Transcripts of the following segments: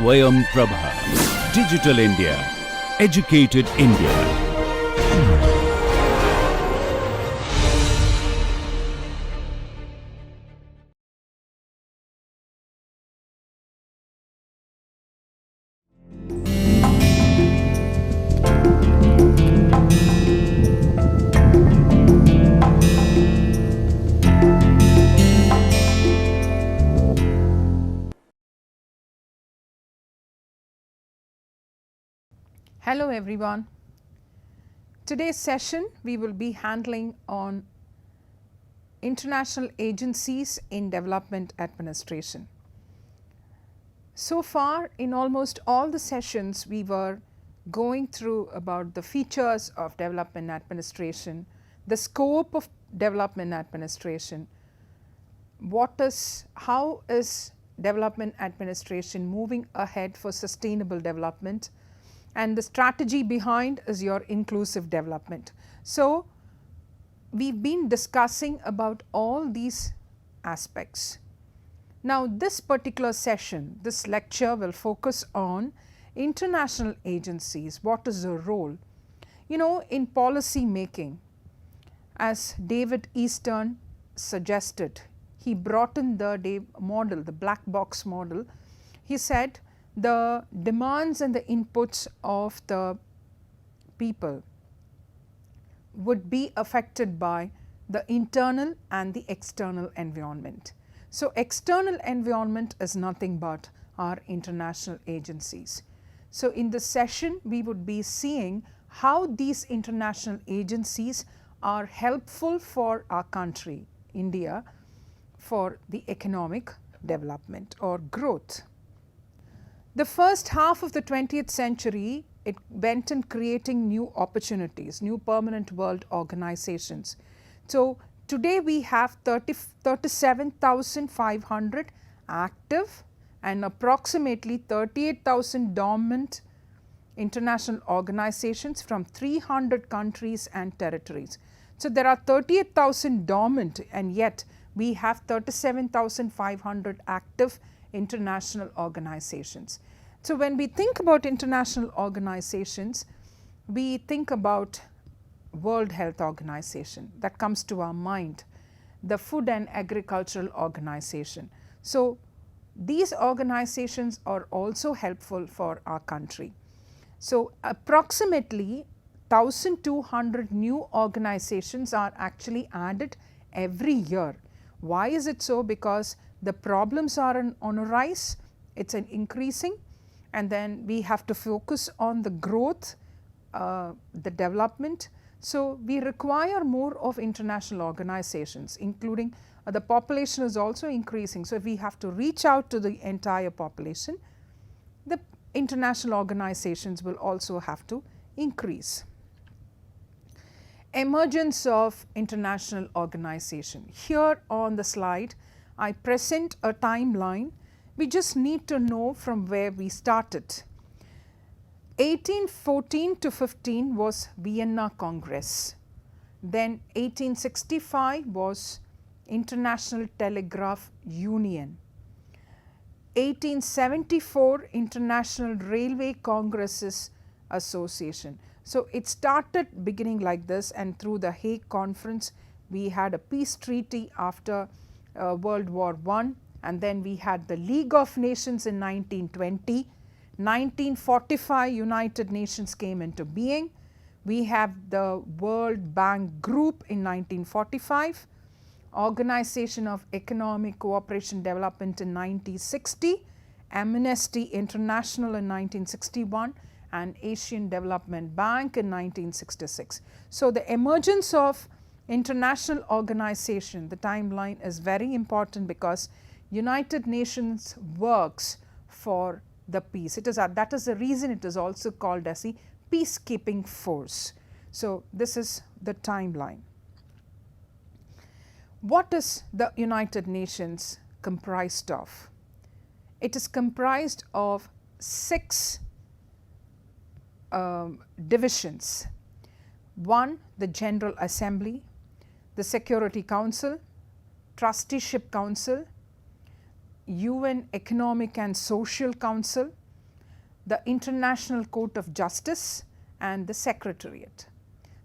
Swayam Prabha. Digital India. Educated India. Hello everyone. Today's session we will be handling on international agencies in development administration. So far in almost all the sessions we were going through about the features of development administration, the scope of development administration, how is development administration moving ahead for sustainable development, and the strategy behind is your inclusive development. So, we have been discussing about all these aspects. Now, this particular session, this lecture will focus on international agencies, what is their role. You know, in policy making, as David Easton suggested, he brought in the model, the black box model. He said the demands and the inputs of the people would be affected by the internal and the external environment. So, external environment is nothing but our international agencies. So, in this session we would be seeing how these international agencies are helpful for our country, India, for the economic development or growth. The first half of the 20th century, it went in creating new opportunities, new permanent world organizations. So, today we have 37,500 active and approximately 38,000 dormant international organizations from 300 countries and territories. So, there are 38,000 dormant and yet we have 37,500 active international organizations. So, when we think about international organizations, we think about World Health Organization, that comes to our mind, the Food and Agricultural Organization. So, these organizations are also helpful for our country. So, approximately 1,200 new organizations are actually added every year. Why is it so? Because the problems are on a rise, it is an increasing, and then we have to focus on the growth, the development. So, we require more of international organizations, including the population is also increasing. So, if we have to reach out to the entire population, the international organizations will also have to increase. Emergence of international organization. Here on the slide, I present a timeline. We just need to know from where we started. 1814 to 15 was Vienna Congress. Then 1865 was International Telegraph Union. 1874 International Railway Congresses Association. So, it started beginning like this, and through the Hague Conference we had a peace treaty after World War I, and then we had the League of Nations in 1920. 1945 United Nations came into being. We have the World Bank Group in 1945, Organization of Economic Cooperation Development in 1960, Amnesty International in 1961, and Asian Development Bank in 1966. So, the emergence of international organization, the timeline is very important because United Nations works for the peace. It is that is the reason it is also called as the peacekeeping force. So, this is the timeline. What is the United Nations comprised of? It is comprised of 6 divisions. 1, the General Assembly, the Security Council, Trusteeship Council, UN Economic and Social Council, the International Court of Justice, and the Secretariat.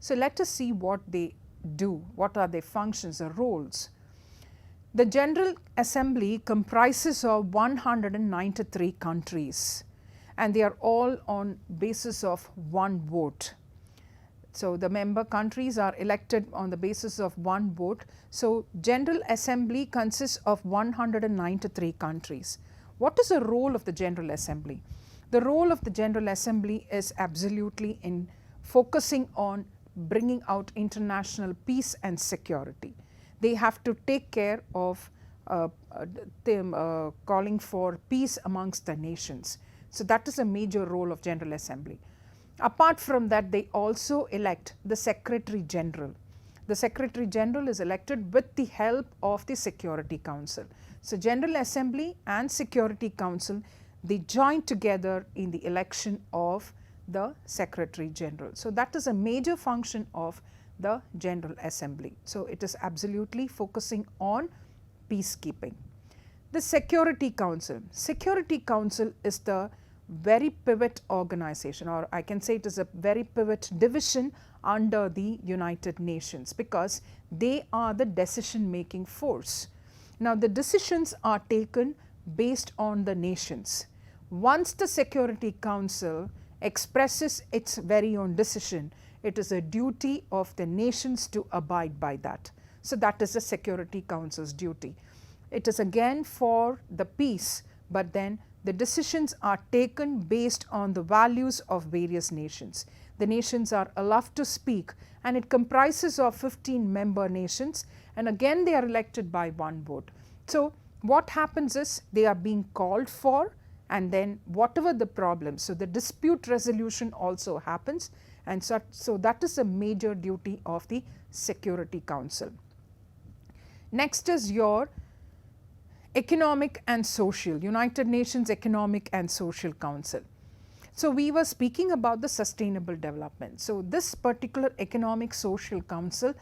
So let us see what they do, what are their functions or roles. The General Assembly comprises of 193 countries, and they are all on basis of one vote. So the member countries are elected on the basis of one vote. So General Assembly consists of 193 countries. What is the role of the General Assembly? The role of the General Assembly is absolutely in focusing on bringing out international peace and security. They have to take care of calling for peace amongst the nations. So that is a major role of General Assembly. Apart from that, they also elect the Secretary General. The Secretary General is elected with the help of the Security Council. So General Assembly and Security Council, they join together in the election of the Secretary General. So that is a major function of the General Assembly. So it is absolutely focusing on peacekeeping. The Security Council. Security Council is the very pivot organization, or I can say it is a very pivot division under the United Nations, because they are the decision making force. Now the decisions are taken based on the nations. Once the Security Council expresses its very own decision, it is a duty of the nations to abide by that. So that is the Security Council's duty. It is again for the peace, but then the decisions are taken based on the values of various nations. The nations are allowed to speak, and it comprises of 15 member nations, and again they are elected by one vote. So what happens is they are being called for, and then whatever the problem, so the dispute resolution also happens, and so that is a major duty of the Security Council. Next is your Economic and Social, United Nations Economic and Social Council. So we were speaking about the sustainable development. So this particular Economic Social Council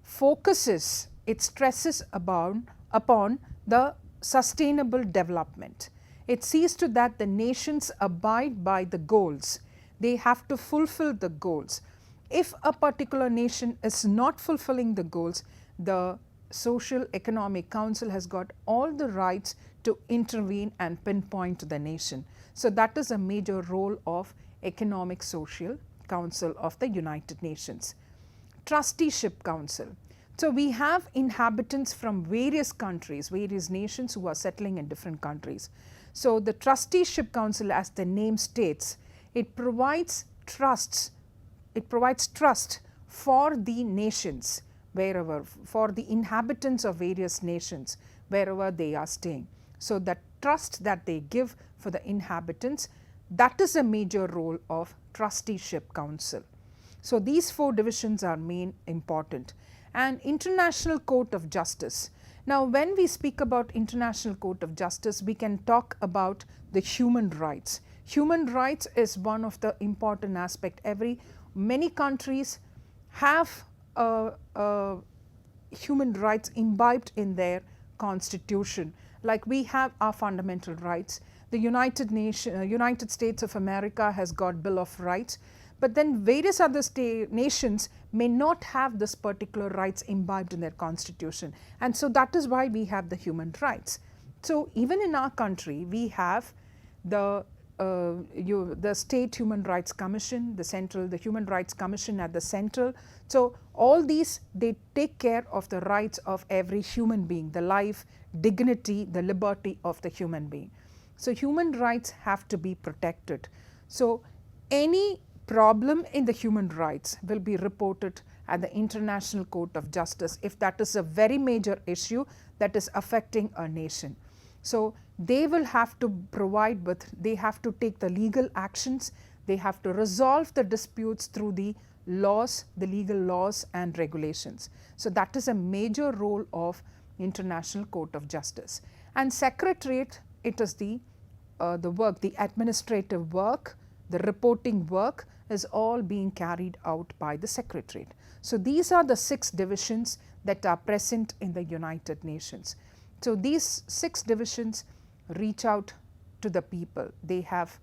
focuses, it stresses upon the sustainable development. It sees to that the nations abide by the goals. They have to fulfill the goals. If a particular nation is not fulfilling the goals, the Social Economic Council has got all the rights to intervene and pinpoint the nation. So that is a major role of Economic Social Council of the United Nations. Trusteeship Council. So we have inhabitants from various countries, various nations who are settling in different countries. So the Trusteeship Council, as the name states, it provides trusts, it provides trust for the nations wherever, for the inhabitants of various nations wherever they are staying. So that trust that they give for the inhabitants, that is a major role of Trusteeship Council. So these four divisions are main important. And International Court of Justice. Now when we speak about International Court of Justice, we can talk about the human rights. Human rights is one of the important aspect. Many countries have human rights imbibed in their constitution. Like we have our fundamental rights. The United States of America has got Bill of Rights, but then various other nations may not have this particular rights imbibed in their constitution, and so that is why we have the human rights. So even in our country, we have the State Human Rights Commission, the Human Rights Commission at the central. So all these, they take care of the rights of every human being, the life, dignity, the liberty of the human being. So human rights have to be protected. So any problem in the human rights will be reported at the International Court of Justice if that is a very major issue that is affecting a nation. So they will have to provide they have to take the legal actions, they have to resolve the disputes through the laws, the legal laws and regulations. So that is a major role of International Court of Justice. And Secretariat, it is the work, the administrative work, the reporting work is all being carried out by the Secretariat. So these are the 6 divisions that are present in the United Nations. So these 6 divisions reach out to the people. They have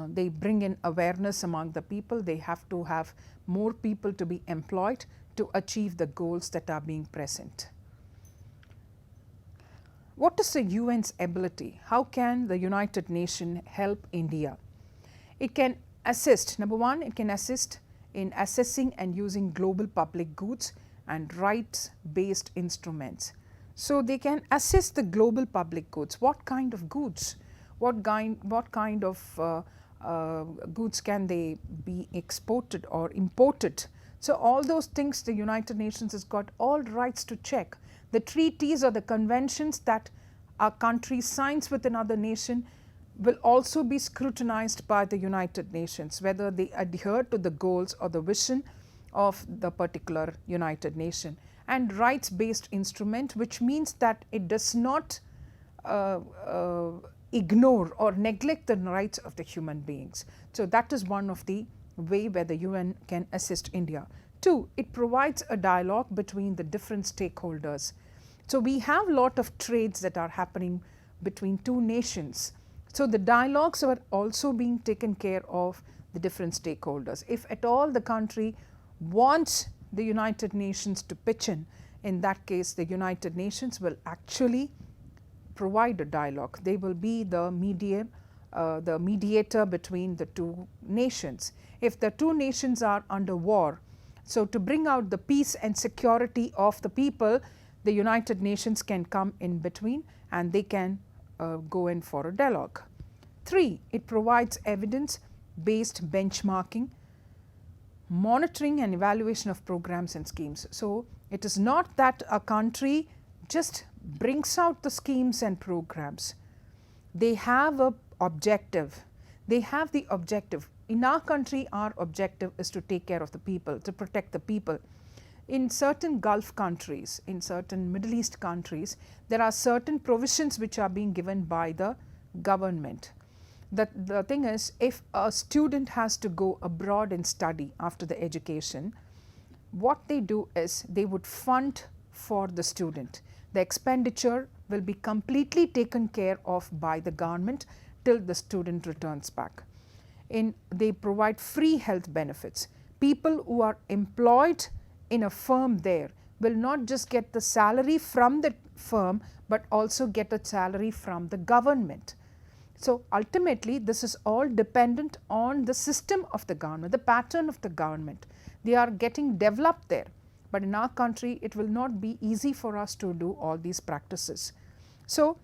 they bring in awareness among the people. They have to have more people to be employed to achieve the goals that are being present. What is the UN's ability? How can the United Nations help India? It can assist. Number one, it can assist in assessing and using global public goods and rights-based instruments. So they can assess the global public goods. What kind of goods? What kind of goods can they be exported or imported? So all those things the United Nations has got all rights to check. The treaties or the conventions that a country signs with another nation will also be scrutinized by the United Nations, whether they adhere to the goals or the vision of the particular United Nation. And rights-based instrument, which means that it does not ignore or neglect the rights of the human beings. So that is one of the way where the UN can assist India. Two, it provides a dialogue between the different stakeholders. So we have a lot of trades that are happening between two nations. So the dialogues are also being taken care of the different stakeholders. If at all the country wants the United Nations to pitch in that case the United Nations will actually provide a dialogue. They will be the mediator between the two nations. If the two nations are under war, so to bring out the peace and security of the people, the United Nations can come in between and they can go in for a dialogue. Three, it provides evidence-based benchmarking, monitoring and evaluation of programs and schemes. So it is not that a country just brings out the schemes and programs. They have an objective. They have the objective. In our country, our objective is to take care of the people, to protect the people. In certain Gulf countries, in certain Middle East countries, there are certain provisions which are being given by the government. The thing is, if a student has to go abroad and study after the education, what they do is they would fund for the student. The expenditure will be completely taken care of by the government till the student returns back. They provide free health benefits. People who are employed in a firm there will not just get the salary from the firm, but also get a salary from the government. So ultimately, this is all dependent on the system of the government, the pattern of the government. They are getting developed there. But in our country, it will not be easy for us to do all these practices. So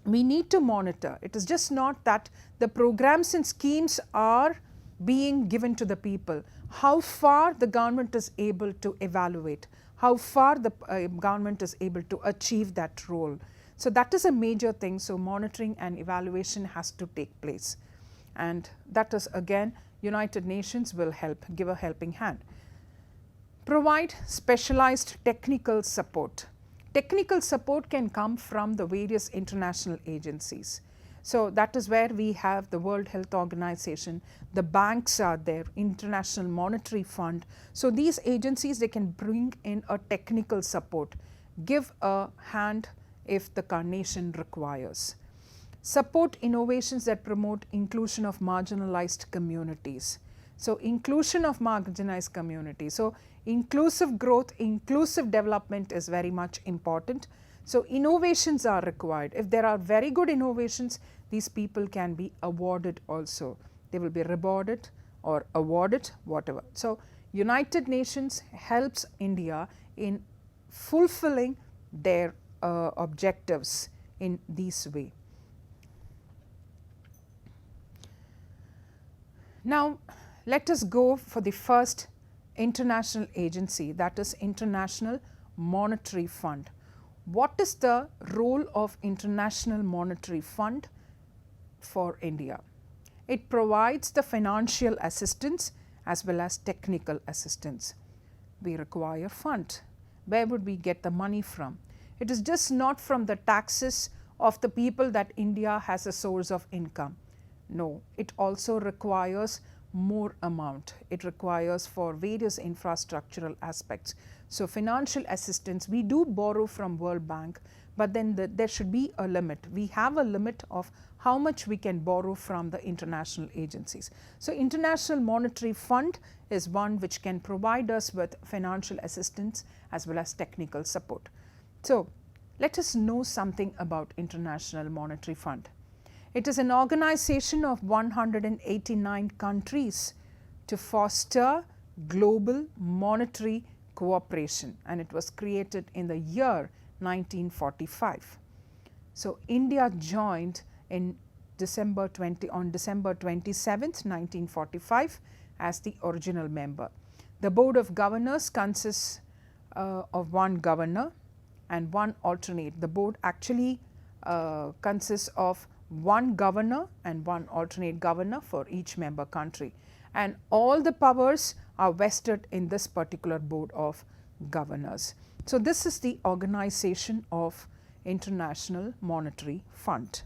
we need to monitor. It is just not that the programs and schemes are being given to the people. How far the government is able to evaluate, how far the government is able to achieve that role. So that is a major thing. So monitoring and evaluation has to take place. And that is again, United Nations will help, give a helping hand. Provide specialized technical support. Technical support can come from the various international agencies. So that is where we have the World Health Organization, the banks are there, International Monetary Fund. So these agencies, they can bring in a technical support, give a hand if the nation requires. Support innovations that promote inclusion of marginalized communities. So inclusion of marginalized communities. So inclusive growth, inclusive development is very much important. So innovations are required. If there are very good innovations, these people can be awarded also. They will be rewarded or awarded, whatever. So United Nations helps India in fulfilling their objectives in this way. Now let us go for the first international agency, that is International Monetary Fund. What is the role of International Monetary Fund for India? It provides the financial assistance as well as technical assistance. We require fund. Where would we get the money from? It is just not from the taxes of the people that India has a source of income. No, it also requires more amount. It requires for various infrastructural aspects. So financial assistance, we do borrow from World Bank, but then there should be a limit. We have a limit of how much we can borrow from the international agencies. So International Monetary Fund is one which can provide us with financial assistance as well as technical support. So let us know something about International Monetary Fund. It is an organization of 189 countries to foster global monetary cooperation, and it was created in the year 1945. So India joined in December 27th, 1945 as the original member. The Board of Governors consists of one governor and one alternate. The board actually consists of one governor and one alternate governor for each member country, and all the powers are vested in this particular Board of Governors. So this is the organization of International Monetary Fund.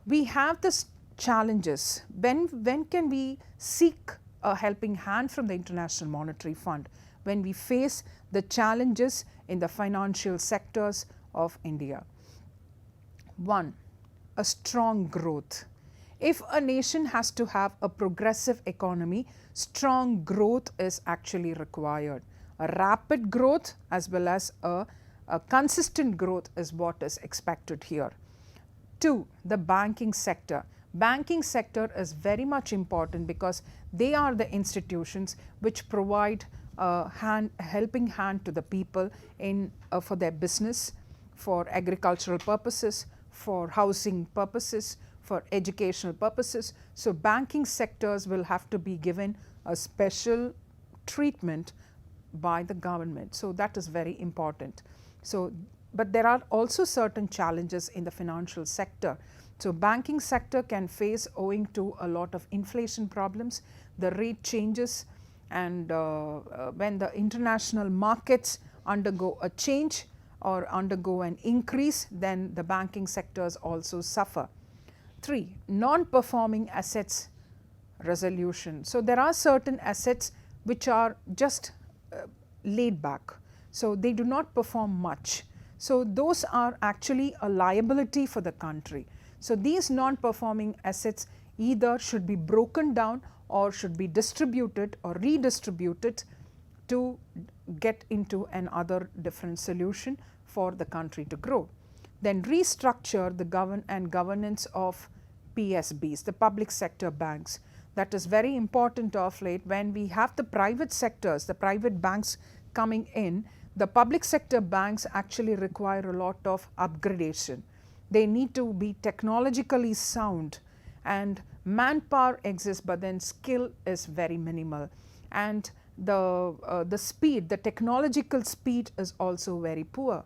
We have this challenges. When can we seek a helping hand from the International Monetary Fund? When we face the challenges in the financial sectors of India. One, a strong growth. If a nation has to have a progressive economy, strong growth is actually required. A rapid growth as well as a consistent growth is what is expected here. Two, the banking sector. Banking sector is very much important because they are the institutions which provide a helping hand to the people in for their business, for agricultural purposes, for housing purposes, for educational purposes. So banking sectors will have to be given a special treatment by the government. So that is very important. So, but there are also certain challenges in the financial sector. So banking sector can face owing to a lot of inflation problems, the rate changes, and when the international markets undergo a change or undergo an increase, then the banking sectors also suffer. Three, non-performing assets resolution. So there are certain assets which are just laid back. So they do not perform much. So those are actually a liability for the country. So these non-performing assets either should be broken down or should be distributed or redistributed to get into another different solution for the country to grow. Then restructure the governance of PSBs, the public sector banks. That is very important of late. When we have the private sectors, the private banks coming in, the public sector banks actually require a lot of upgradation. They need to be technologically sound, and manpower exists, but then skill is very minimal, and the speed, the technological speed is also very poor.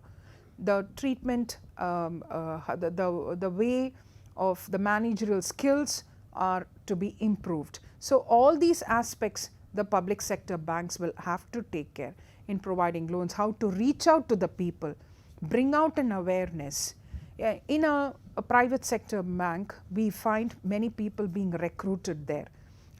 The treatment, the way of the managerial skills are to be improved. So all these aspects the public sector banks will have to take care in providing loans, how to reach out to the people, bring out an awareness. In a private sector bank, we find many people being recruited there,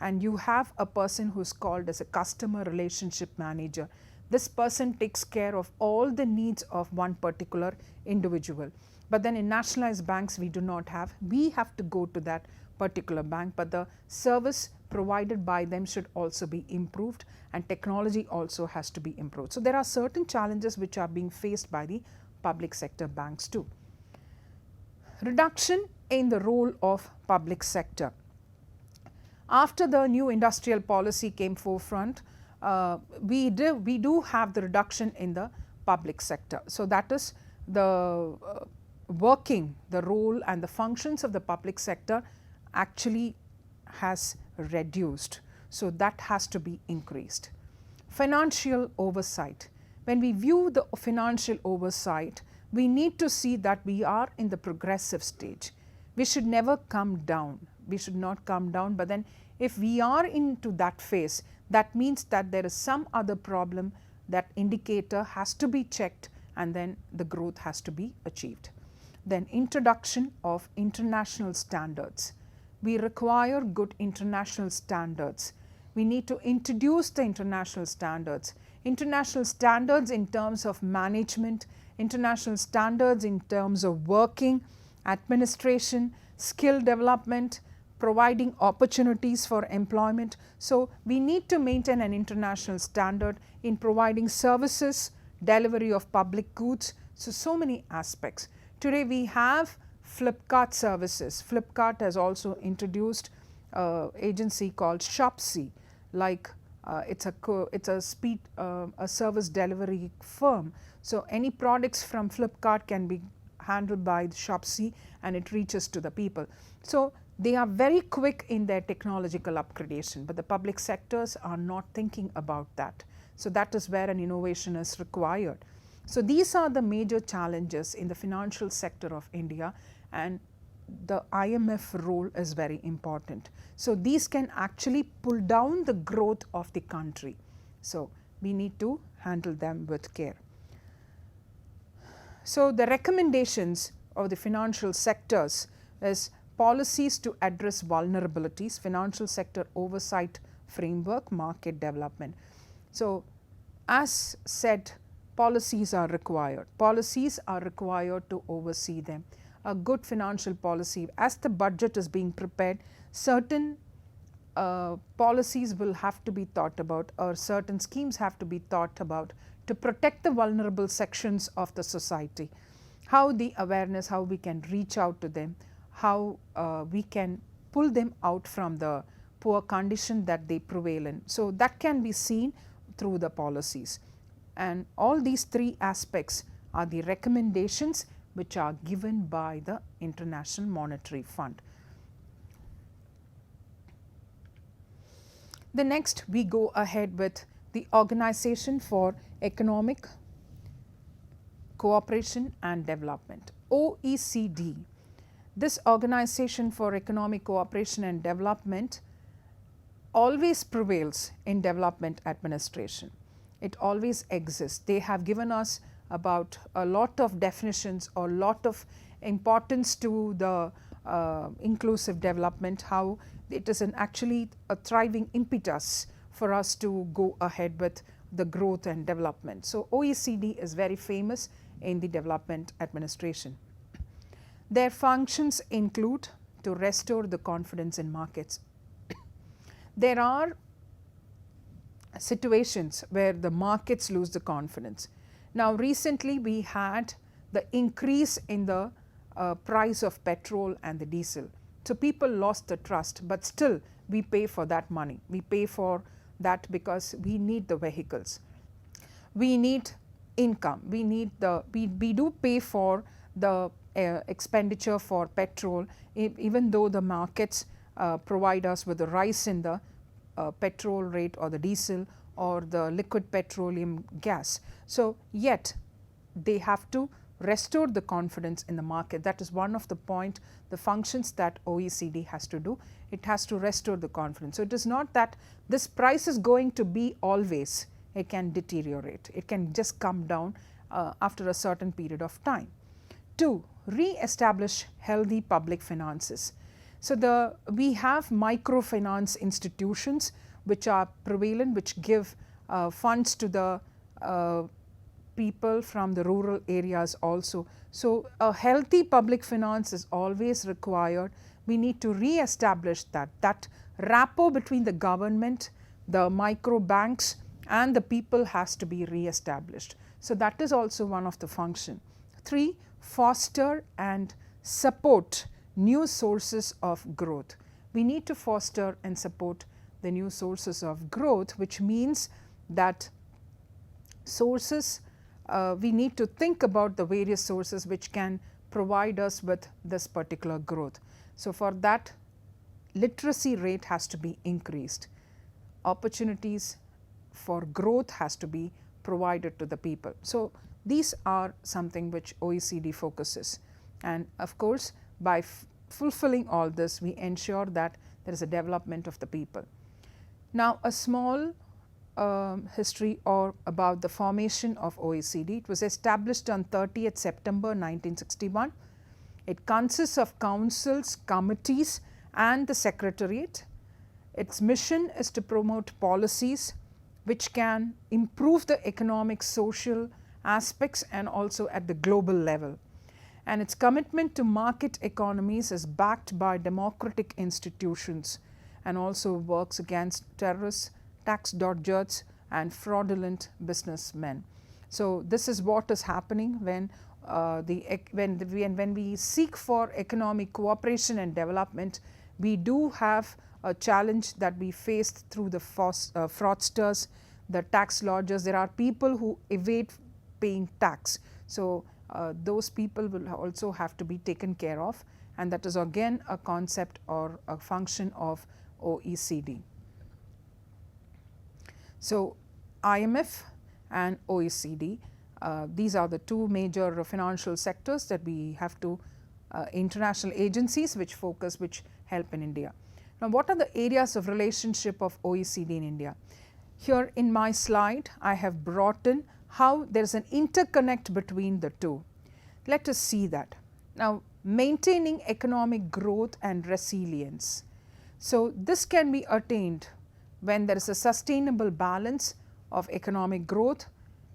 and you have a person who is called as a customer relationship manager. This person takes care of all the needs of one particular individual. But then in nationalized banks, we do not have. We have to go to that particular bank, but the service provided by them should also be improved, and technology also has to be improved. So there are certain challenges which are being faced by the public sector banks too. Reduction in the role of public sector. After the new industrial policy came forefront, we do have the reduction in the public sector. So that is the the role and the functions of the public sector actually has reduced. So that has to be increased. Financial oversight. When we view the financial oversight, we need to see that we are in the progressive stage. We should never come down. We should not come down, but then if we are into that phase, that means that there is some other problem. That indicator has to be checked, and then the growth has to be achieved. Then introduction of international standards. We require good international standards. We need to introduce the international standards. International standards in terms of management, international standards in terms of working, administration, skill development, providing opportunities for employment. So, we need to maintain an international standard in providing services, delivery of public goods, so many aspects. Today we have Flipkart services. Flipkart has also introduced an agency called Shopsy, like it's a service delivery firm. So, any products from Flipkart can be handled by Shopsy and it reaches to the people. So, they are very quick in their technological upgradation, but the public sectors are not thinking about that. So, that is where an innovation is required. So, these are the major challenges in the financial sector of India, and the IMF role is very important. So, these can actually pull down the growth of the country. So, we need to handle them with care. So, the recommendations of the financial sectors is policies to address vulnerabilities, financial sector oversight framework, market development. So, as said, policies are required. Policies are required to oversee them. A good financial policy, as the budget is being prepared, certain policies will have to be thought about, or certain schemes have to be thought about to protect the vulnerable sections of the society. How the awareness, how we can reach out to them, how we can pull them out from the poor condition that they prevail in. So, that can be seen through the policies. And all these three aspects are the recommendations which are given by the International Monetary Fund. The next, we go ahead with the Organization for Economic Cooperation and Development, OECD. This Organization for Economic Cooperation and Development always prevails in development administration. It always exists. They have given us about a lot of definitions or lot of importance to the inclusive development, how it is actually a thriving impetus for us to go ahead with the growth and development. So, OECD is very famous in the development administration. Their functions include to restore the confidence in markets. There are situations where the markets lose the confidence. Now, recently we had the increase in the price of petrol and the diesel. So, people lost the trust, but still we pay for that money. We pay for that because we need the vehicles. We need income. We need we do pay for the expenditure for petrol, even though the markets provide us with the rise in the petrol rate or the diesel or the liquid petroleum gas. So, yet they have to restore the confidence in the market. That is one of the the functions that OECD has to do. It has to restore the confidence. So, it is not that this price is going to be always, it can deteriorate. It can just come down after a certain period of time. 2, re-establish healthy public finances. So, we have microfinance institutions which are prevalent, which give funds to the people from the rural areas also. So, a healthy public finance is always required. We need to re-establish that rapport between the government, the micro banks and the people has to be re-established. So, that is also one of the function. 3, foster and support new sources of growth. We need to foster and support the new sources of growth, which means that sources, we need to think about the various sources which can provide us with this particular growth. So, for that literacy rate has to be increased. Opportunities for growth has to be provided to the people. So, these are something which OECD focuses, and of course, by fulfilling all this, we ensure that there is a development of the people. Now, a small history or about the formation of OECD. It was established on 30th September 1961. It consists of councils, committees and the secretariat. Its mission is to promote policies which can improve the economic, social aspects and also at the global level. And its commitment to market economies is backed by democratic institutions and also works against terrorists, tax dodgers and fraudulent businessmen. So, this is what is happening when when we seek for economic cooperation and development. We do have a challenge that we faced through the fraudsters, the tax lodgers. There are people who evade paying tax. So, those people will also have to be taken care of, and that is again a concept or a function of OECD. So, IMF and OECD, these are the two major financial sectors that we have to international agencies which focus, which help in India. Now, what are the areas of relationship of OECD in India? Here in my slide, I have brought in how there is an interconnect between the two. Let us see that. Now, maintaining economic growth and resilience. So, this can be attained when there is a sustainable balance of economic growth,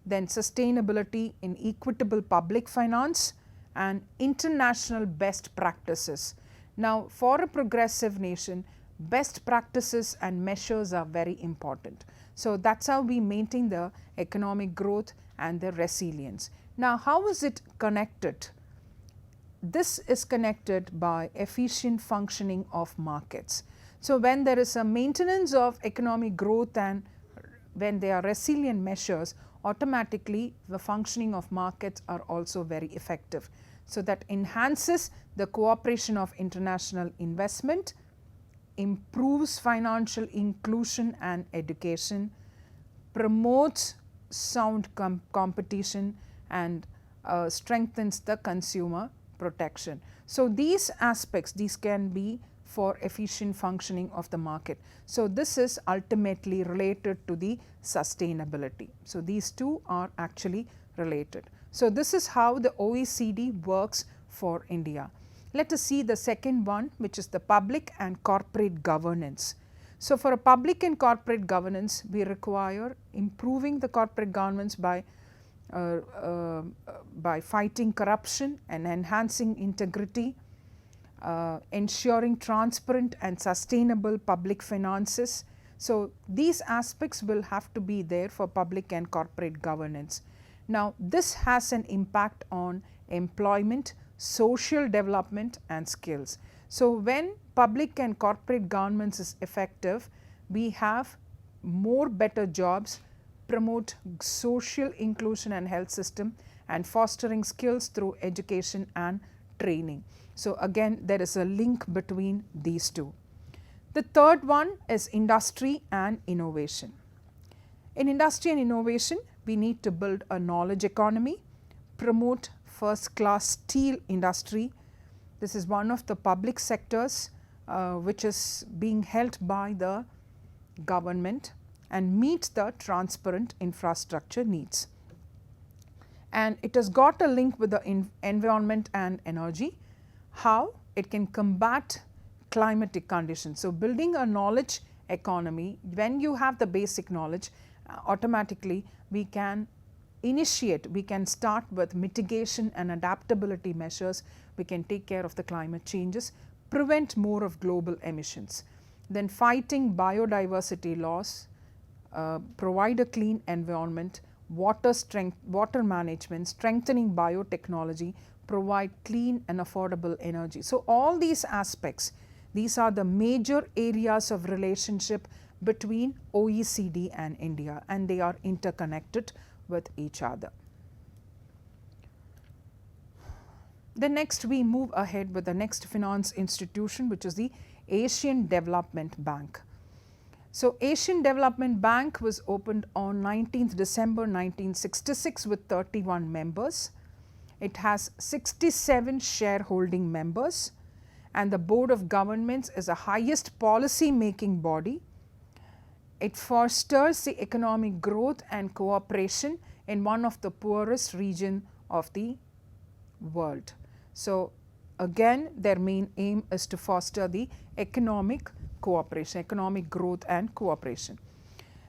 then sustainability in equitable public finance and international best practices. Now, for a progressive nation, best practices and measures are very important. So, that is how we maintain the economic growth and the resilience. Now, how is it connected? This is connected by efficient functioning of markets. So, when there is a maintenance of economic growth and when there are resilient measures, automatically the functioning of markets are also very effective. So, that enhances the cooperation of international investment, improves financial inclusion and education, promotes sound competition and strengthens the consumer protection. So, these aspects, these can be for efficient functioning of the market. So, this is ultimately related to the sustainability. So, these two are actually related. So, this is how the OECD works for India. Let us see the second one, which is the public and corporate governance. So, for a public and corporate governance, we require improving the corporate governance by fighting corruption and enhancing integrity, ensuring transparent and sustainable public finances. So, these aspects will have to be there for public and corporate governance. Now, this has an impact on employment, social development and skills. So, when public and corporate governance is effective, we have more better jobs, promote social inclusion and health system and fostering skills through education and training. So, again there is a link between these two. The third one is industry and innovation. In industry and innovation, we need to build a knowledge economy, promote first class steel industry. This is one of the public sectors which is being held by the government and meet the transparent infrastructure needs. And it has got a link with the environment and energy, how it can combat climatic conditions. So, building a knowledge economy, when you have the basic knowledge, automatically we can initiate, we can start with mitigation and adaptability measures, we can take care of the climate changes, prevent more of global emissions. Then fighting biodiversity loss, provide a clean environment, water management, strengthening biotechnology, provide clean and affordable energy. So, all these aspects, these are the major areas of relationship between OECD and India, and they are interconnected with each other. Then next we move ahead with the next finance institution, which is the Asian Development Bank. So, Asian Development Bank was opened on 19th December 1966 with 31 members. It has 67 shareholding members, and the Board of Governments is the highest policy making body. It fosters the economic growth and cooperation in one of the poorest region of the world. So, again their main aim is to foster the economic cooperation, economic growth and cooperation.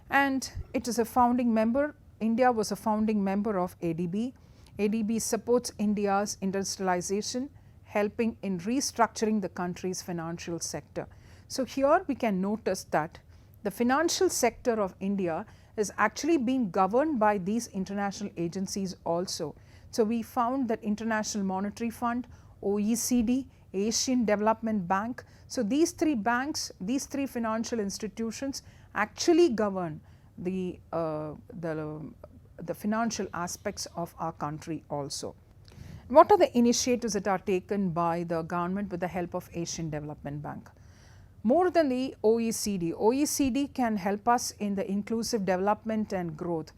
And it is a founding member India was a founding member of ADB. ADB supports India's industrialization, helping in restructuring the country's financial sector. So, here we can notice that the financial sector of India is actually being governed by these international agencies also. So, we found that International Monetary Fund, OECD, Asian Development Bank. So, these three banks, these three financial institutions actually govern the financial aspects of our country also. What are the initiatives that are taken by the government with the help of Asian Development Bank? More than the OECD, OECD can help us in the inclusive development and growth,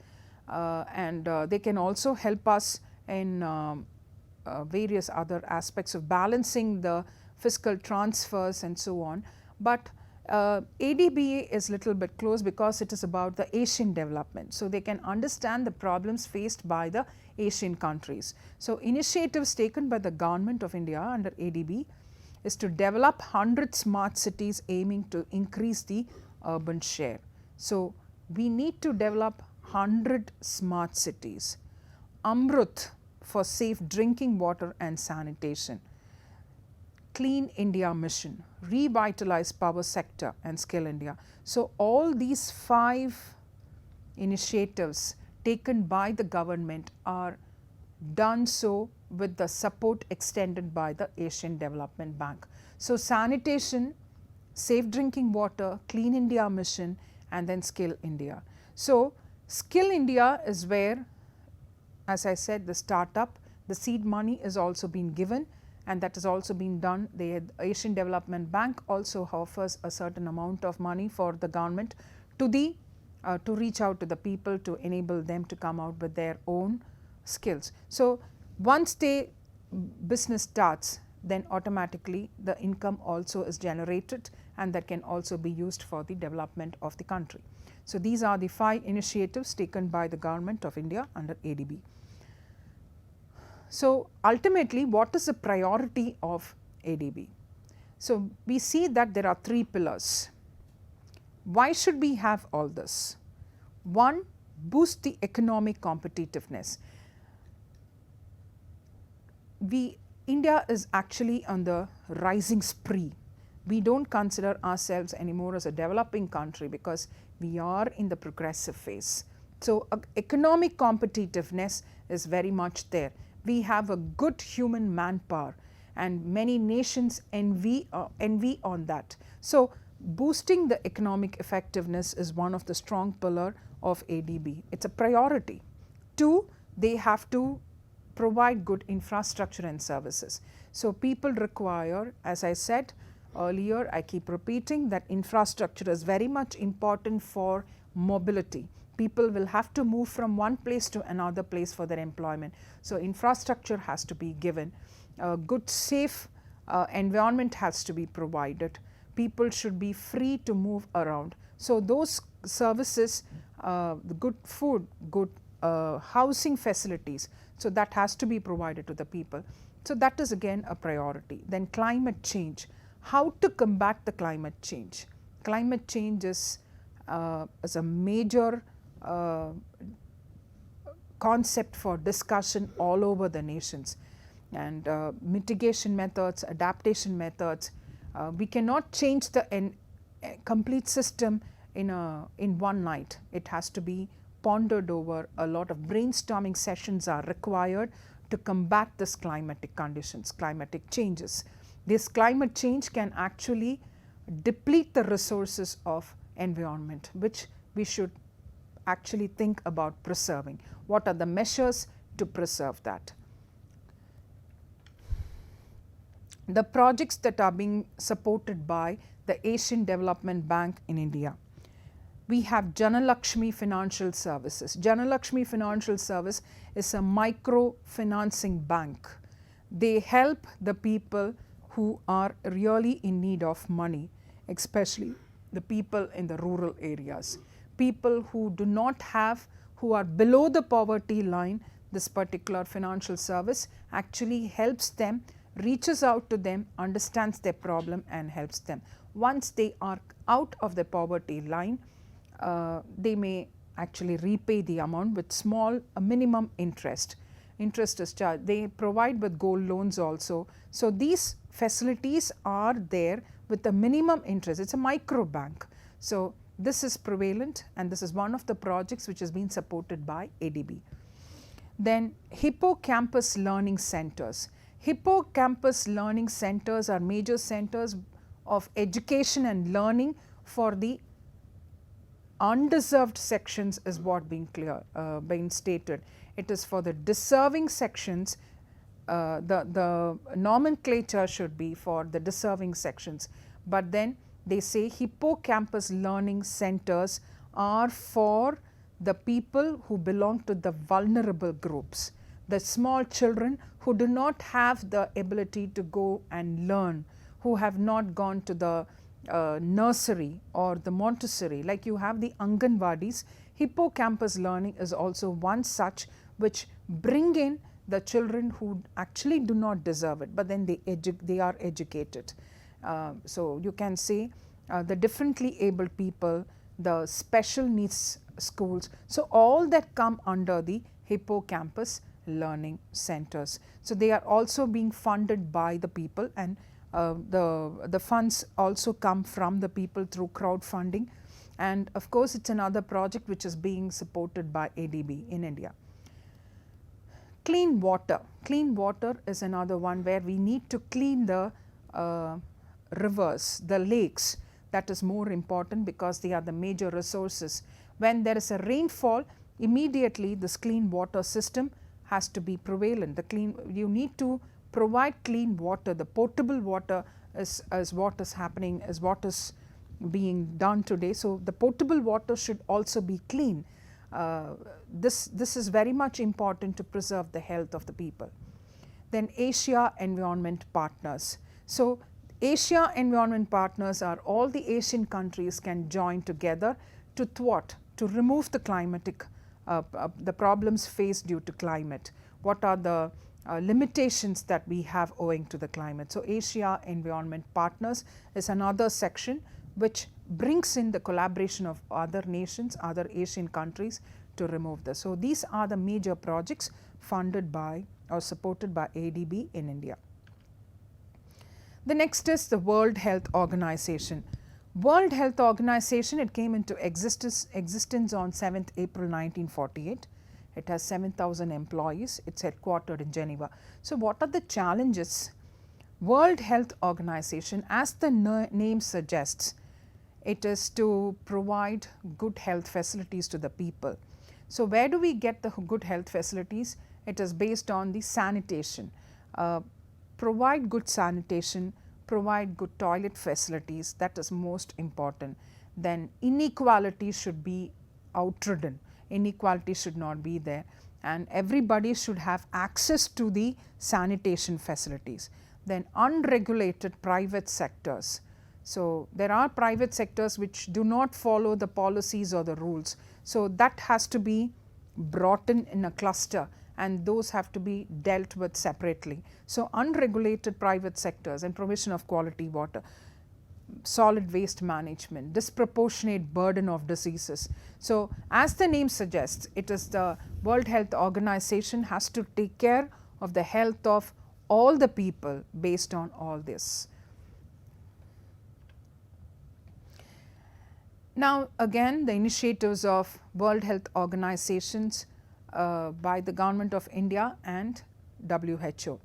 and they can also help us in various other aspects of balancing the fiscal transfers and so on. But ADB is little bit close because it is about the Asian development. So, they can understand the problems faced by the Asian countries. So, initiatives taken by the government of India under ADB is to develop 100 smart cities aiming to increase the urban share. So, we need to develop 100 smart cities. Amrut for safe drinking water and sanitation. Clean India mission, revitalize power sector and Skill India. So, all these 5 initiatives taken by the government are done so with the support extended by the Asian Development Bank. So, sanitation, safe drinking water, Clean India mission and then Skill India. So, Skill India is where, as I said, the startup, the seed money is also being given, and that has also been done. The Asian Development Bank also offers a certain amount of money for the government to the to reach out to the people, to enable them to come out with their own skills. So, once the business starts, then automatically the income also is generated, and that can also be used for the development of the country. So, these are the 5 initiatives taken by the government of India under ADB. So, ultimately what is the priority of ADB? So, we see that there are 3 pillars. Why should we have all this? 1, boost the economic competitiveness. India is actually on the rising spree. We do not consider ourselves anymore as a developing country because we are in the progressive phase. So, economic competitiveness is very much there. We have a good human manpower and many nations envy on that. So, boosting the economic effectiveness is one of the strong pillar of ADB. It is a priority. 2, they have to provide good infrastructure and services. So, people require, as I said earlier, I keep repeating that infrastructure is very much important for mobility. People will have to move from one place to another place for their employment. So, infrastructure has to be given, a good safe environment has to be provided, people should be free to move around. So, those services, the good food, good housing facilities, so that has to be provided to the people. So, that is again a priority. Then climate change, how to combat the climate change. Climate change is a major concept for discussion all over the nations, and mitigation methods, adaptation methods. We cannot change the complete system in one night. It has to be pondered over. A lot of brainstorming sessions are required to combat this climatic conditions, climatic changes. This climate change can actually deplete the resources of environment, which we should actually think about preserving. What are the measures to preserve that? The projects that are being supported by the Asian Development Bank in India. We have Janalakshmi Financial Services. Janalakshmi Financial Service is a microfinancing bank. They help the people who are really in need of money, especially the people in the rural areas. People who do not have, who are below the poverty line, this particular financial service actually helps them, reaches out to them, understands their problem and helps them. Once they are out of the poverty line, they may actually repay the amount with small minimum interest. Interest is charged. They provide with gold loans also. So, these facilities are there with a minimum interest. It is a micro bank. So, this is prevalent, and this is one of the projects which has been supported by ADB. Then hippocampus learning centers. Hippocampus learning centers are major centers of education and learning for the undeserved sections is what being stated. It is for the deserving sections. The nomenclature should be for the deserving sections, but then they say hippocampus learning centers are for the people who belong to the vulnerable groups, the small children who do not have the ability to go and learn, who have not gone to the nursery or the Montessori. Like you have the Anganwadis, hippocampus learning is also one such which bring in the children who actually do not deserve it, but then they are educated. So, you can say the differently abled people, the special needs schools. So, all that come under the hippocampus learning centers. So, they are also being funded by the people, and the funds also come from the people through crowdfunding, and of course, it is another project which is being supported by ADB in India. Clean water. Clean water is another one where we need to clean the rivers, the lakes. That is more important because they are the major resources. When there is a rainfall, immediately this clean water system has to be prevalent. You need to provide clean water. The potable water is what is happening, is what is being done today. So, the potable water should also be clean. This is very much important to preserve the health of the people. Then Asia Environment Partners. So, Asia Environment Partners are all the Asian countries can join together to thwart, to remove the climatic, the problems faced due to climate. What are the limitations that we have owing to the climate. So, Asia Environment Partners is another section which brings in the collaboration of other nations, other Asian countries to remove this. So, these are the major projects funded by or supported by ADB in India. The next is the World Health Organization. World Health Organization, it came into existence on 7th April 1948. It has 7,000 employees. It is headquartered in Geneva. So, what are the challenges? World Health Organization, as the name suggests, it is to provide good health facilities to the people. So, where do we get the good health facilities? It is based on the sanitation. Provide good sanitation, provide good toilet facilities, that is most important. Then inequality should be outridden, inequality should not be there, and everybody should have access to the sanitation facilities. Then unregulated private sectors. So, there are private sectors which do not follow the policies or the rules. So, that has to be brought in a cluster, and those have to be dealt with separately. So, unregulated private sectors and provision of quality water, solid waste management, disproportionate burden of diseases. So, as the name suggests, it is the World Health Organization has to take care of the health of all the people based on all this. Now, again the initiatives of World Health Organizations by the Government of India and WHO.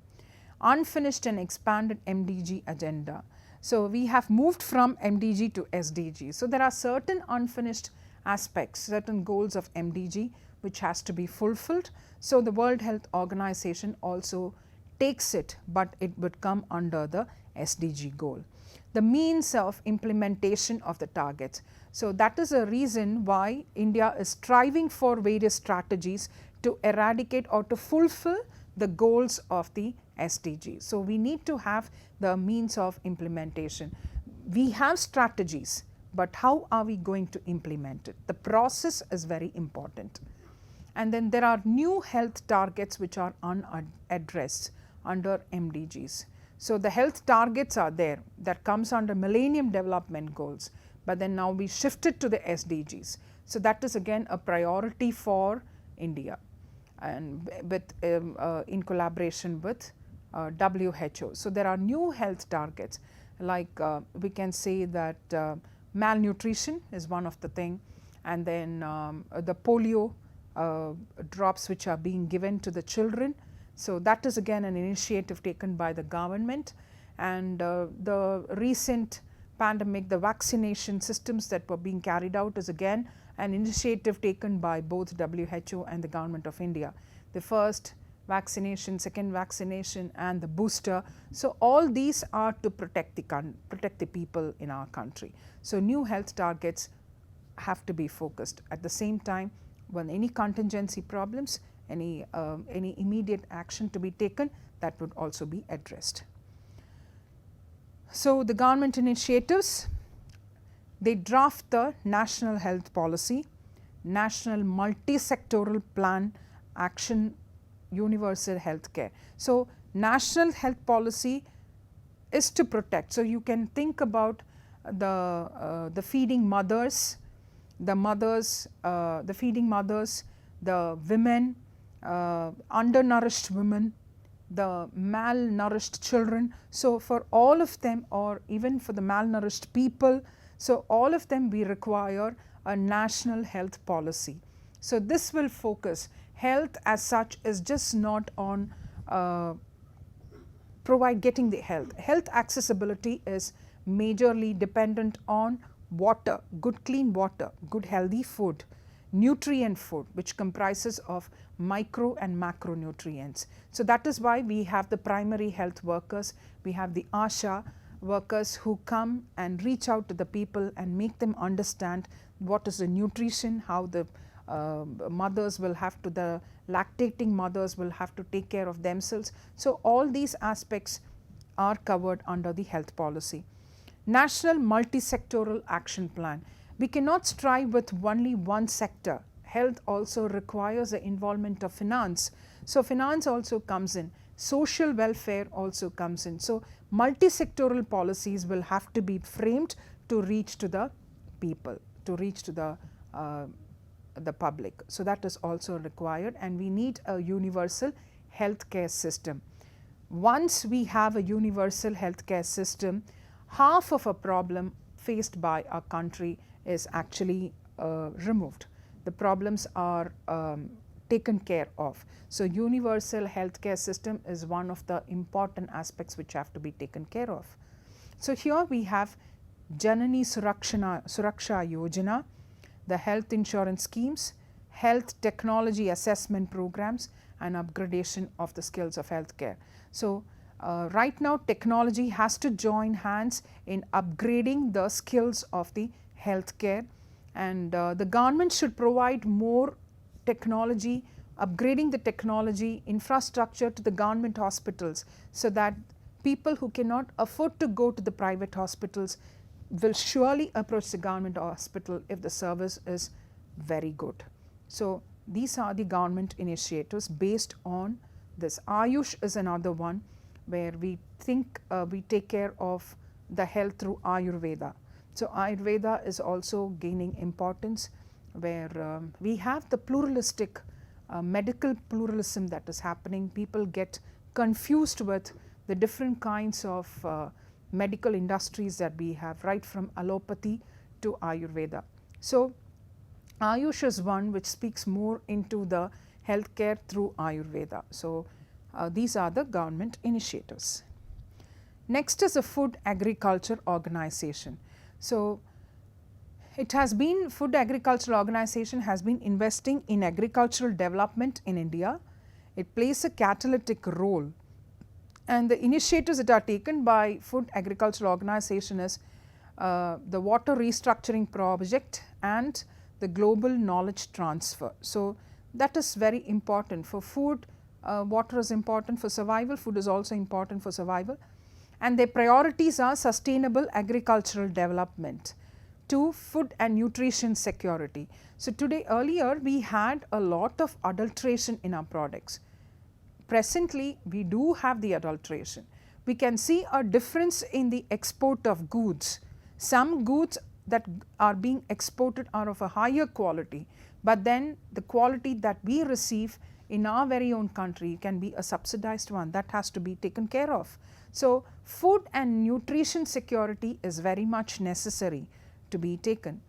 Unfinished and expanded MDG agenda. So, we have moved from MDG to SDG. So, there are certain unfinished aspects, certain goals of MDG which has to be fulfilled. So, the World Health Organization also takes it, but it would come under the SDG goal. The means of implementation of the targets. So, that is a reason why India is striving for various strategies to eradicate or to fulfill the goals of the SDG. So, we need to have the means of implementation. We have strategies, but how are we going to implement it? The process is very important. And then there are new health targets which are unaddressed under MDGs. So, the health targets are there, that comes under Millennium Development Goals, but then now we shifted to the SDGs. So, that is again a priority for India and in collaboration with WHO. So, there are new health targets like we can say that malnutrition is one of the thing, and then the polio drops which are being given to the children. So, that is again an initiative taken by the government, and the recent pandemic, the vaccination systems that were being carried out is again an initiative taken by both WHO and the Government of India. The first vaccination, second vaccination and the booster. So, all these are to protect the people in our country. So, new health targets have to be focused. At the same time, when any contingency problems, any immediate action to be taken, that would also be addressed. So, the government initiatives, they draft the National Health Policy, National Multi-Sectoral Plan Action, Universal Health Care. So, National Health Policy is to protect. So, you can think about the feeding mothers, the feeding mothers, the women, undernourished women, the malnourished children. So, for all of them, or even for the malnourished people, so all of them we require a national health policy. So, this will focus. Health as such is just not on getting the health. Health accessibility is majorly dependent on water, good clean water, good healthy food, nutrient food which comprises of micro and macronutrients. So, that is why we have the primary health workers, we have the ASHA workers who come and reach out to the people and make them understand what is the nutrition, how the mothers will have to, the lactating mothers will have to take care of themselves. So, all these aspects are covered under the health policy. National Multi-Sectoral Action Plan. We cannot strive with only one sector. Health also requires the involvement of finance. So, finance also comes in, social welfare also comes in. So, multi-sectoral policies will have to be framed to reach to the people, to reach to the public. So, that is also required, and we need a universal healthcare system. Once we have a universal healthcare system, half of a problem faced by our country is actually removed. The problems are taken care of. So, universal healthcare system is one of the important aspects which have to be taken care of. So, here we have Janani Suraksha Yojana, the health insurance schemes, health technology assessment programs, and upgradation of the skills of healthcare. So, right now technology has to join hands in upgrading the skills of the healthcare, and the government should provide more technology, upgrading the technology infrastructure to the government hospitals, so that people who cannot afford to go to the private hospitals will surely approach the government hospital if the service is very good. So, these are the government initiatives based on this. Ayush is another one where we think we take care of the health through Ayurveda. So, Ayurveda is also gaining importance, where we have the pluralistic medical pluralism that is happening. People get confused with the different kinds of medical industries that we have, right from allopathy to Ayurveda. So, Ayush is one which speaks more into the healthcare through Ayurveda. So, these are the government initiatives. Next is a Food Agriculture Organization. So, it has been, Food Agriculture Organization has been investing in agricultural development in India. It plays a catalytic role, and the initiatives that are taken by Food Agriculture Organization is the water restructuring project and the global knowledge transfer. So, that is very important for food. Water is important for survival, food is also important for survival, and their priorities are sustainable agricultural development to food and nutrition security. So, today earlier we had a lot of adulteration in our products. Presently we do have the adulteration. We can see a difference in the export of goods. Some goods that are being exported are of a higher quality, but then the quality that we receive in our very own country can be a subsidized one that has to be taken care of. So, food and nutrition security is very much necessary to be taken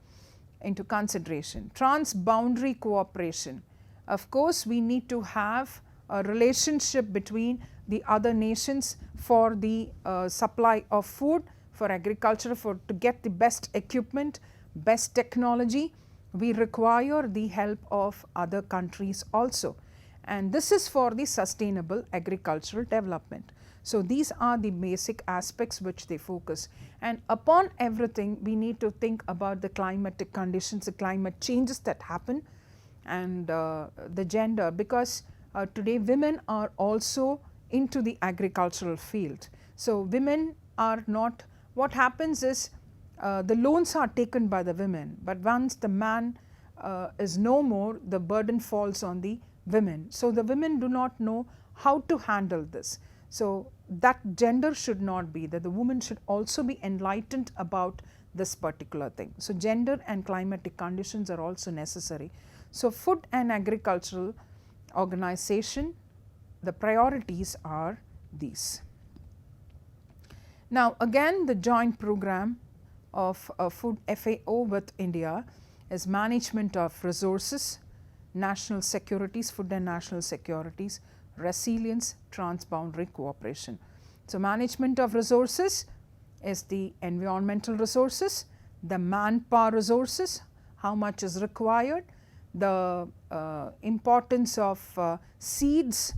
into consideration. Transboundary cooperation. Of course, we need to have a relationship between the other nations for the supply of food, for agriculture, to get the best equipment, best technology. We require the help of other countries also, and this is for the sustainable agricultural development. So, these are the basic aspects which they focus, and upon everything we need to think about the climatic conditions, the climate changes that happen, and the gender, because today women are also into the agricultural field. So, women are not, what happens is the loans are taken by the women, but once the man is no more, the burden falls on the women. So, the women do not know how to handle this. So, that gender should not be, that the woman should also be enlightened about this particular thing. So, gender and climatic conditions are also necessary. So, food and agricultural organization, the priorities are these. Now, again the joint program of Food FAO with India is management of resources, national securities, food and national securities, resilience, transboundary cooperation. So, management of resources is the environmental resources, the manpower resources, how much is required, the importance of seeds,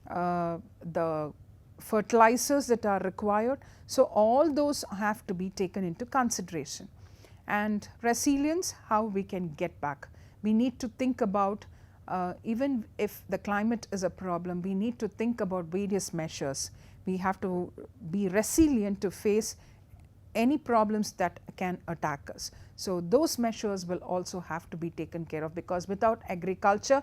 the fertilizers that are required. So, all those have to be taken into consideration. And resilience, how we can get back. We need to think about even if the climate is a problem, we need to think about various measures. We have to be resilient to face any problems that can attack us. So, those measures will also have to be taken care of, because without agriculture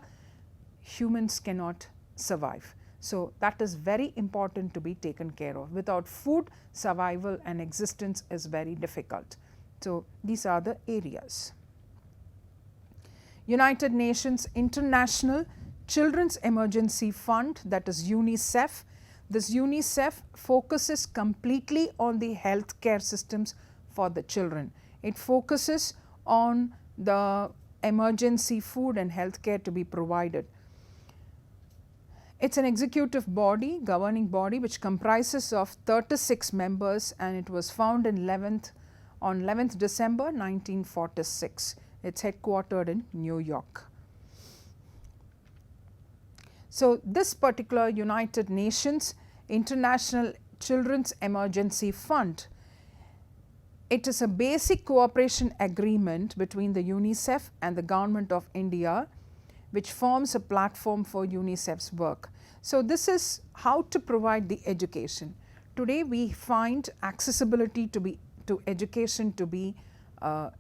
humans cannot survive. So, that is very important to be taken care of. Without food, survival and existence is very difficult. So, these are the areas. United Nations International Children's Emergency Fund, that is UNICEF. This UNICEF focuses completely on the healthcare systems for the children. It focuses on the emergency food and healthcare to be provided. It is an executive body, governing body, which comprises of 36 members, and it was founded on 11th December 1946. It is headquartered in New York. So, this particular United Nations International Children's Emergency Fund, it is a basic cooperation agreement between the UNICEF and the Government of India, which forms a platform for UNICEF's work. So, this is how to provide the education. Today we find accessibility to education to be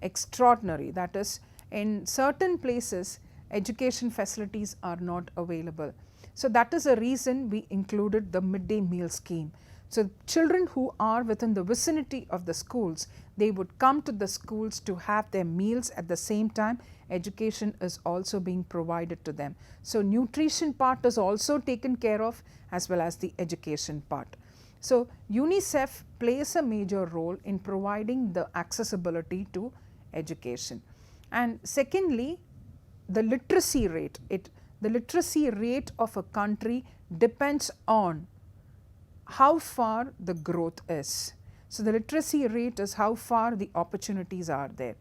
extraordinary. That is, in certain places education facilities are not available. So, that is a reason we included the midday meal scheme. So, children who are within the vicinity of the schools, they would come to the schools to have their meals. At the same time, education is also being provided to them. So, nutrition part is also taken care of, as well as the education part. So, UNICEF plays a major role in providing the accessibility to education. And secondly, the literacy rate. The literacy rate of a country depends on how far the growth is. So, the literacy rate is how far the opportunities are there.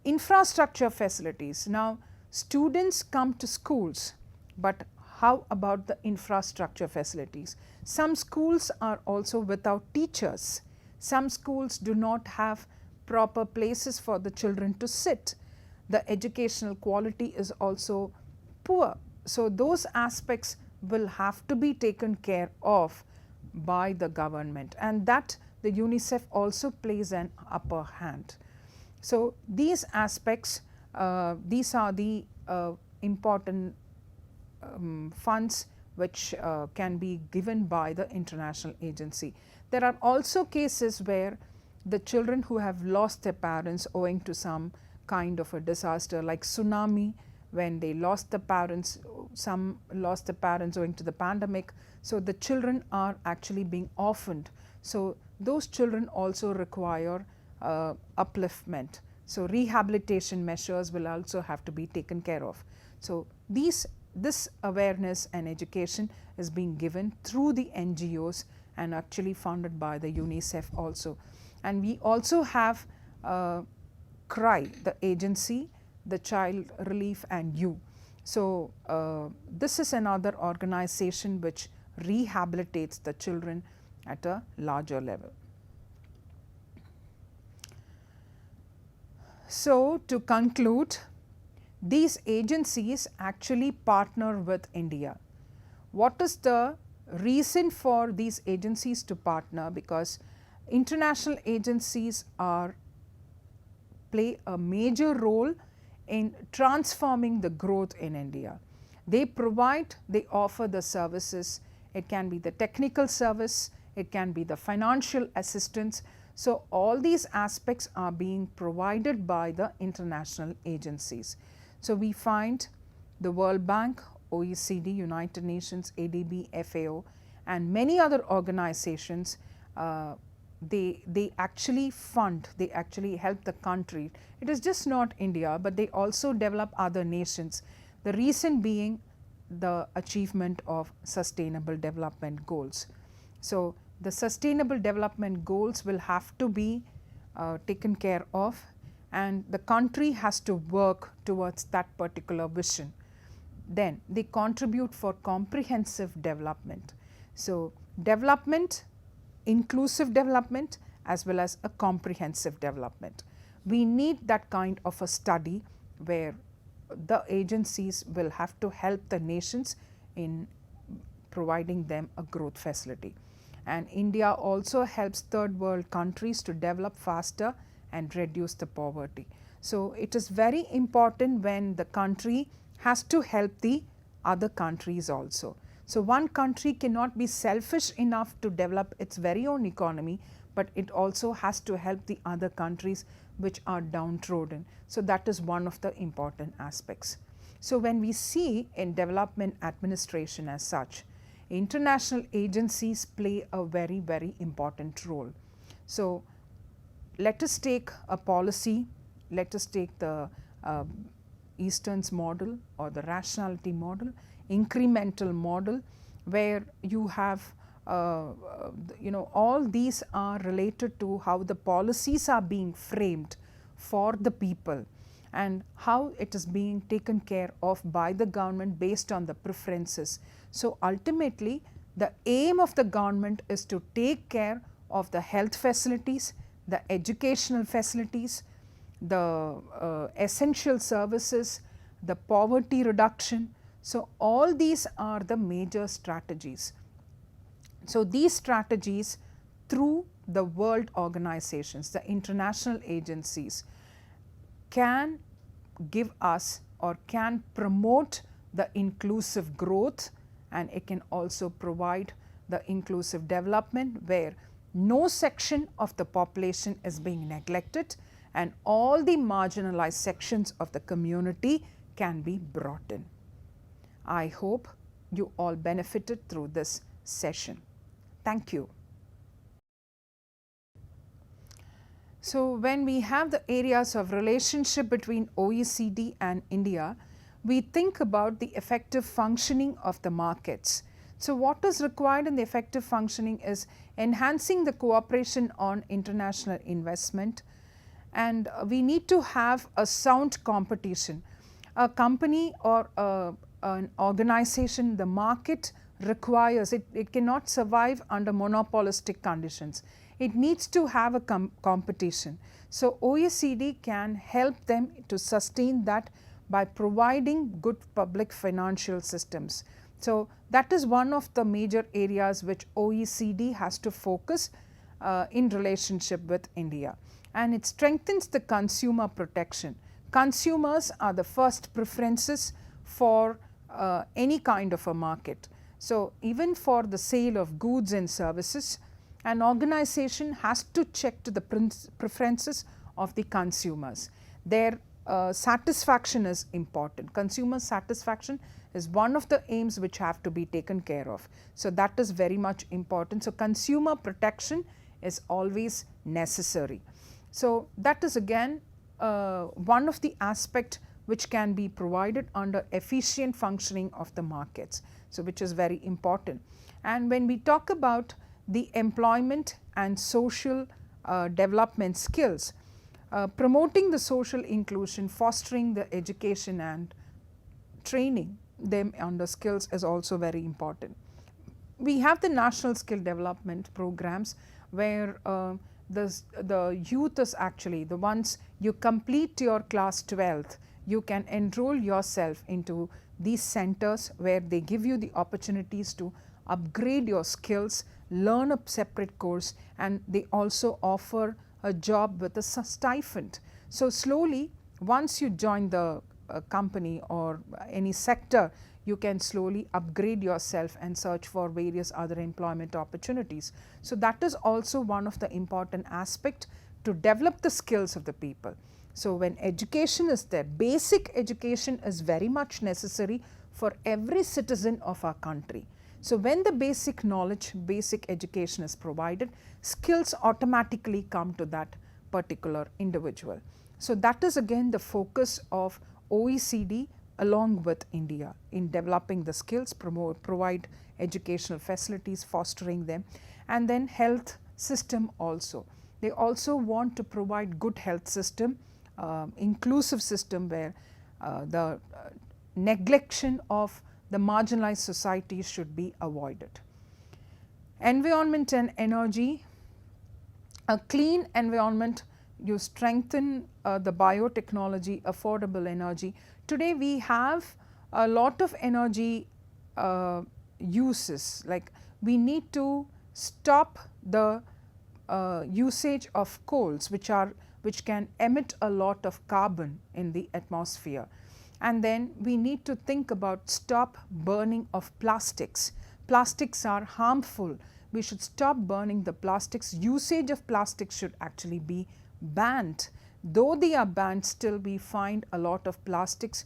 Infrastructure facilities. Now, students come to schools, but how about the infrastructure facilities? Some schools are also without teachers. Some schools do not have proper places for the children to sit. The educational quality is also poor. So, those aspects will have to be taken care of by the government, and that the UNICEF also plays an upper hand. So, these aspects, these are the important funds which can be given by the international agency. There are also cases where the children who have lost their parents owing to some kind of a disaster like tsunami, when they lost the parents, some lost the parents owing to the pandemic. So the children are actually being orphaned. So those children also require upliftment. So rehabilitation measures will also have to be taken care of. So this awareness and education is being given through the NGOs and actually funded by the UNICEF also. And we also have CRY, the agency, the Child Relief and You. So this is another organization which rehabilitates the children at a larger level. So to conclude, these agencies actually partner with India. What is the reason for these agencies to partner? Because international agencies play a major role in transforming the growth in India. They offer the services. It can be the technical service, it can be the financial assistance. So all these aspects are being provided by the international agencies. So we find the World Bank, OECD, United Nations, ADB, FAO, and many other organizations. They actually fund, they actually help the country. It is just not India, but they also develop other nations. The reason being the achievement of sustainable development goals. So the sustainable development goals will have to be taken care of, and the country has to work towards that particular vision. Then they contribute for comprehensive development. So development, inclusive development as well as a comprehensive development. We need that kind of a study where the agencies will have to help the nations in providing them a growth facility. And India also helps third world countries to develop faster and reduce the poverty. So it is very important when the country has to help the other countries also. So one country cannot be selfish enough to develop its very own economy, but it also has to help the other countries which are downtrodden. So that is one of the important aspects. So when we see in development administration as such, international agencies play a very, very important role. So let us take a policy, let us take the Eastern's model or the rationality model, incremental model, where you have all these are related to how the policies are being framed for the people and how it is being taken care of by the government based on the preferences. So ultimately, the aim of the government is to take care of the health facilities, the educational facilities, the essential services, the poverty reduction. So all these are the major strategies. So these strategies through the world organizations, the international agencies, can give us or can promote the inclusive growth, and it can also provide the inclusive development where no section of the population is being neglected and all the marginalized sections of the community can be brought in. I hope you all benefited through this session. Thank you. So when we have the areas of relationship between OECD and India, we think about the effective functioning of the markets. So what is required in the effective functioning is enhancing the cooperation on international investment, and we need to have a sound competition. A company or an organization, the market requires, it cannot survive under monopolistic conditions. It needs to have a competition. So OECD can help them to sustain that by providing good public financial systems. So that is one of the major areas which OECD has to focus in relationship with India. And it strengthens the consumer protection. Consumers are the first preferences for any kind of a market. So even for the sale of goods and services, An organization has to check to the preferences of the consumers. Their satisfaction is important. Consumer satisfaction is one of the aims which have to be taken care of. So, that is very much important. So, consumer protection is always necessary. So, that is again one of the aspect which can be provided under efficient functioning of the markets. So, which is very important. And when we talk about the employment and social development skills, promoting the social inclusion, fostering the education and training them under skills is also very important. We have the national skill development programs where the youth is actually the once you complete your class 12th, you can enroll yourself into these centers where they give you the opportunities to upgrade your skills, learn a separate course, and they also offer a job with a stipend. So, slowly once you join the company or any sector, you can slowly upgrade yourself and search for various other employment opportunities. So, that is also one of the important aspect to develop the skills of the people. So, when education is there, basic education is very much necessary for every citizen of our country. So, when the basic knowledge, basic education is provided, skills automatically come to that particular individual. So, that is again the focus of OECD along with India in developing the skills, provide educational facilities, fostering them, and then health system also. They also want to provide good health system, inclusive system where the neglection of the marginalized societies should be avoided. Environment and energy, a clean environment, you strengthen the biotechnology, affordable energy. Today we have a lot of energy uses, like we need to stop the usage of coals which can emit a lot of carbon in the atmosphere. And then we need to think about stop burning of plastics. Plastics are harmful. We should stop burning the plastics. Usage of plastics should actually be banned. Though they are banned, still we find a lot of plastics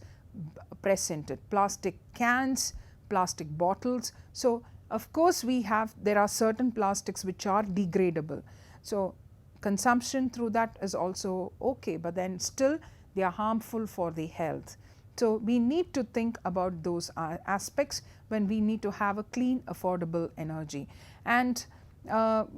presented. Plastic cans, plastic bottles. So, of course, there are certain plastics which are degradable. So, consumption through that is also okay, but then still they are harmful for the health. So, we need to think about those aspects when we need to have a clean, affordable energy. And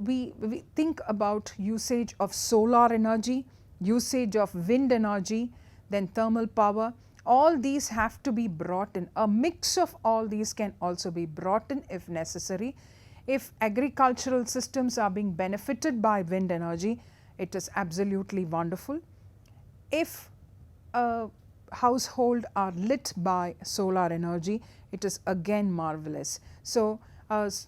we think about usage of solar energy, usage of wind energy, then thermal power. All these have to be brought in. A mix of all these can also be brought in if necessary. If agricultural systems are being benefited by wind energy, it is absolutely wonderful. If household are lit by solar energy, it is again marvelous. So,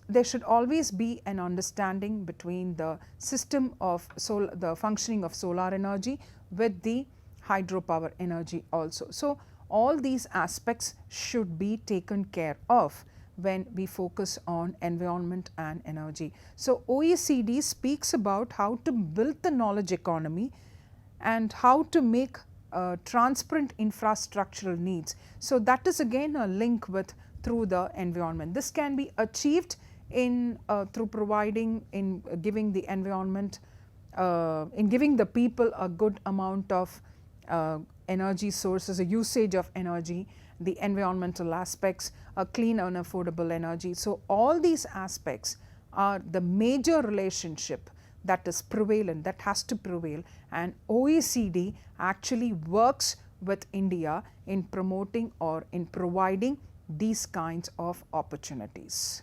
there should always be an understanding between the system of the functioning of solar energy with the hydropower energy also. So, all these aspects should be taken care of when we focus on environment and energy. So, OECD speaks about how to build the knowledge economy and how to make transparent infrastructural needs. So, that is again a link with through the environment. This can be achieved in through providing in giving the environment in giving the people a good amount of energy sources, a usage of energy, the environmental aspects, a clean and affordable energy. So, all these aspects are the major relationship that is prevalent, that has to prevail, and OECD actually works with India in promoting or in providing these kinds of opportunities.